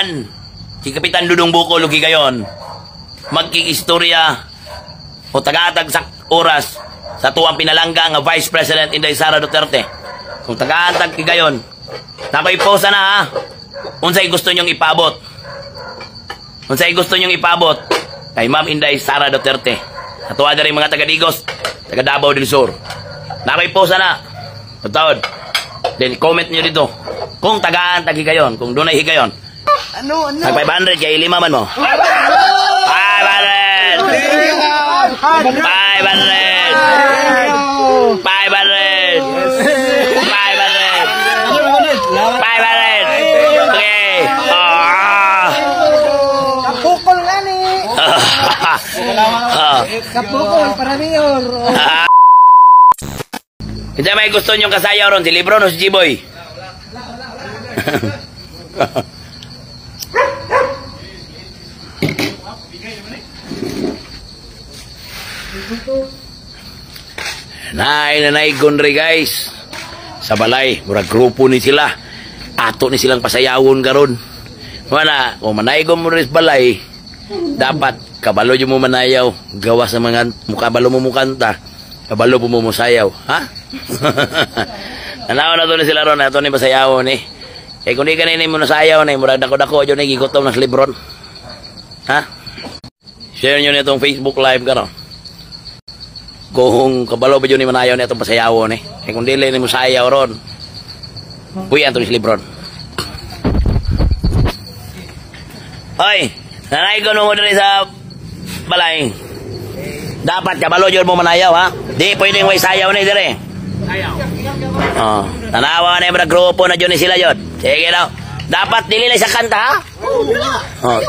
Tagaan, si Kapitan Dudong Buko, lugi gayon. Magkikistorya o tagatag sa oras sa tuwang pinalangga nga Vice President Inday Sara Duterte. Kung tagatag gayon, nakoy posa na ha. Unsay gusto nyong ipabot? Unsay gusto nyong ipabot kay Ma'am Inday Sara Duterte? Natuwa na rin mga taga-Digos, taga-Davao del Sur. Nakoy posa na. Tutawad. Then comment nyo dito. Kung tagaan tagi gayon, kung doon ay higayon. Ano? Tag 500 kay lima man mo. 500! 500! 500! 500! Okay. Kapukol nga ni. Kapukol para mayor. Hindi may gusto nyong kasayaw ron, si Libron o si G-Boy? Nanay gondre guys sa balay, murag grupo ni sila, ato ni silang pasayawon karon. Wala, kung manaygon mo rin balay, dapat kabalo yung mo manayaw, gawa sa mga kabalo mo mukanta, kabalo po mo musayaw, ha? Nanaw na to ni sila ron, ato ni pasayawon eh. Eh kung di ka na mo nasayaw na, murag dako-dako yun eh, gigutom na Libron, ha? Share nyo na itong Facebook live karon. Kung kabalo ba yun ni manayaw na itong pasayawon eh. Eh kung dili ni mo sayaw ron, buyan to ni Libron. Hoy, nanay ko nung rin sa balay. Dapat kabalo yun mo manayaw ha. Di pwedeng may sayaw na dire. Oh, tanawa na yung mga grupo na yun sila yun. Sige daw. Dapat dililay sa kanta ha. Oh.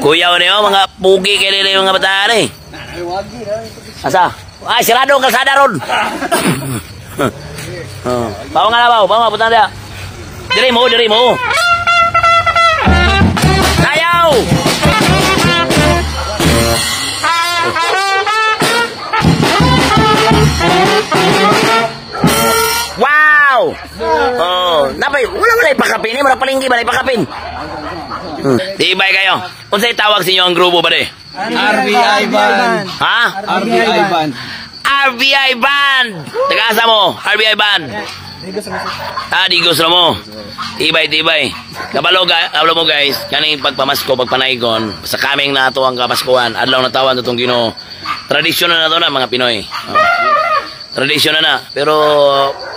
Kuyaw niyo mga pugi kayo nila yung mga bataan eh. Asa? Ay, sirado ang kalsada ron. Oh. Bawa nga na bawa. Bawa nga, putang dia. Diri mo, diri mo. Sayaw! Wow! Oh, napay, wala ipakapin eh, marang palinggi ba ipakapin? Tibay kayo. Kung sa'yo tawag sa inyo ang grupo ba de? RBI Band. Ha? RBI Band. RBI Band! Tagasa mo, RBI Band. Digos na mo. Tibay. Kabalo mo guys, kaning pagpamasko, pagpanaygon, sa kaming na ito ang kapaskuhan, adlaw na tawan itong Ginoo. Tradisyon na ito na mga Pinoy. Tradisyon na. Pero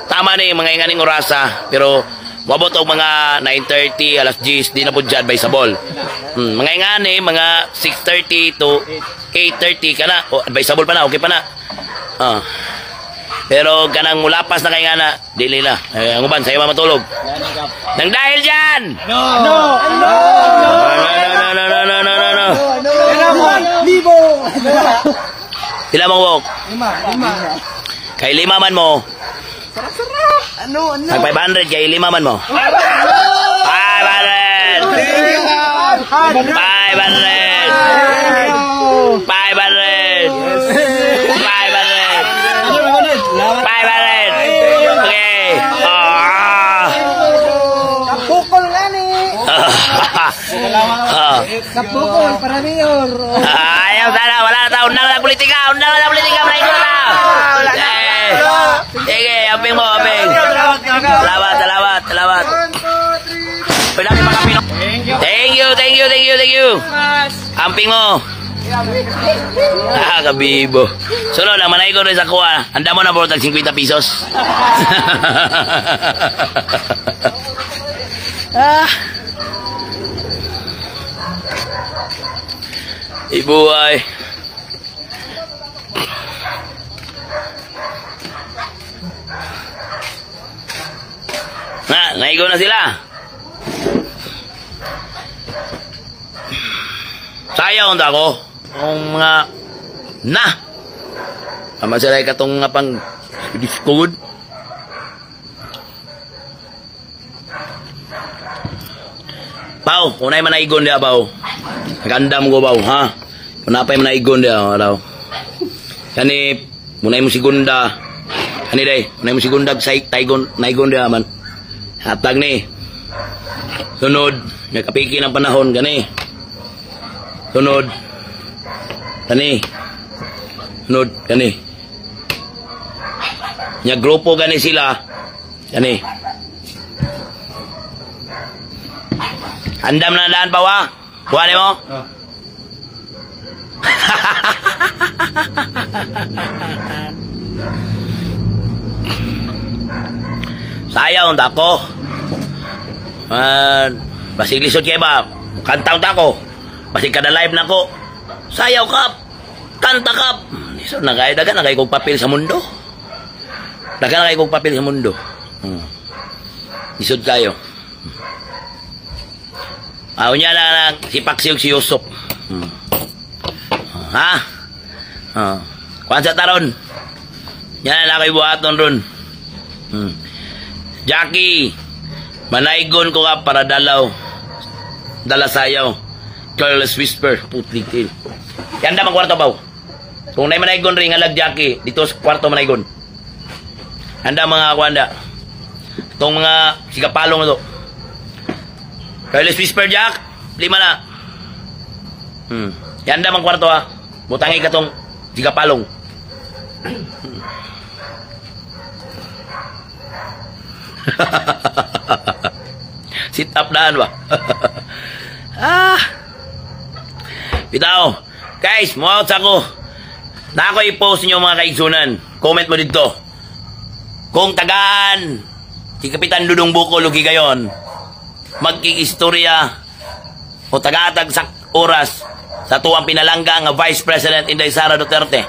tama ni mga inganing orasa, pero wabot og mga 9:30 alas 10 di na pud jud advisable. Mga ingani mga 6:30 to 8:30 kana advisable pa na, okay pa na. Pero kanang mulapas na kay ngana dili na. Ang uban sayo matulog. Nang dahil diyan. No. Libo. Pila mong walk? 5. Kay 5 man mo. Ano? Tag 500 kay 5 man mo. 500. 500. 500. 500. 500. Okay. Kapukol nga ni. Kapukol para mayor. Ayaw sana, wala na ta. Undang na politika. Maray ko na. Sige, amping mo. Salamat. Pwede namin makapino. Thank you. Amping mo. Kabibo. Sunod, ang manay ko rin sa kuha. Handa mo na po tag 50 pesos. Ibuhay. Naigo na sila. Sayaw na ako. Ang mga masalay ka itong nga pang discord. Pao, unay manaigon dia Pao. Nagandam ko Pao, ha? Unapay manaigon dia, daw. Kani, munay mo sigunda. Kani day, munay mo sigunda sa taigon, naigon dia man. Hatag ni. Sunod, may kapiki ng panahon, gani. Sunod, gani. Sunod, gani. Nya grupo gani sila, gani. Andam na daan pa wa? Kuha mo? Sayaw ako. Basig lisod kayo ba? Kantaw ako. Basig kada live na ko. Sayaw kap. Kanta kap. Lisod na kayo. Dagan na kayo kong papel sa mundo. Dagan na kayo kong papel sa mundo. Lisod kayo. Niya na si Paksiyog si Yusop. Ha? Kuhan sa taron. Yan na kayo buhaton ron. Jackie, manaygon ko ka para dalaw. Dala sayaw. Careless whisper. Putling tail. Yan damang kwarto ba? Kung na manaygon rin alag Jackie, dito sa kwarto manaygon. Handa mga kwanda. Itong mga sigapalong ito. Careless whisper Jack. 5 na. Yan damang kwarto ha. Butangi ka tong sigapalong. Sit up daan ba? Bitaw. Guys, mo-out ako. Na ako i-post nyo mga kaigsunan. Comment mo dito. Kung tagaan si Kapitan Dudong Buko lugi gayon, magkikistorya o tagatag sa oras sa tuwang pinalangga nga Vice President Inday Sara Duterte.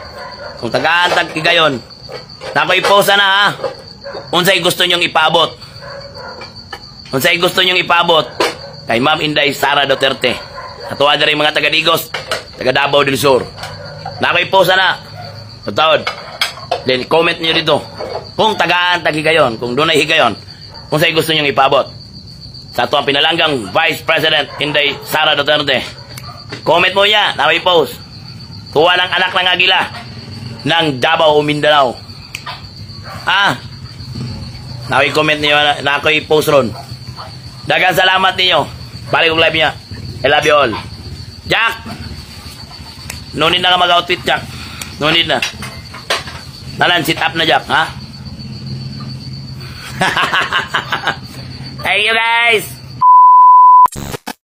Kung tagatag gayon, na ako i-post na ha. Unsay gusto nyong ipabot? Unsay gusto nyong ipabot kay Ma'am Inday Sara Duterte? Atuwa na rin mga taga-Digos, taga-Davao del Sur. Nakiposa na. Tutawad. Then, comment nyo dito. Kung tagaan tagigayon, kung doon ay higayon, unsay gusto nyong ipabot sa atuang pinalanggang Vice President Inday Sara Duterte. Comment mo niya, nakipost. Tuwa ng anak ng agila ng Davao o Mindanao. Naki-comment niyo, naki-post ron. Dagang salamat niyo. Balik kong live niya. I love you all. Jack! No need na ka mag-outfit, Jack. No need na. Nalan, sit up na, Jack, ha? Thank you, guys!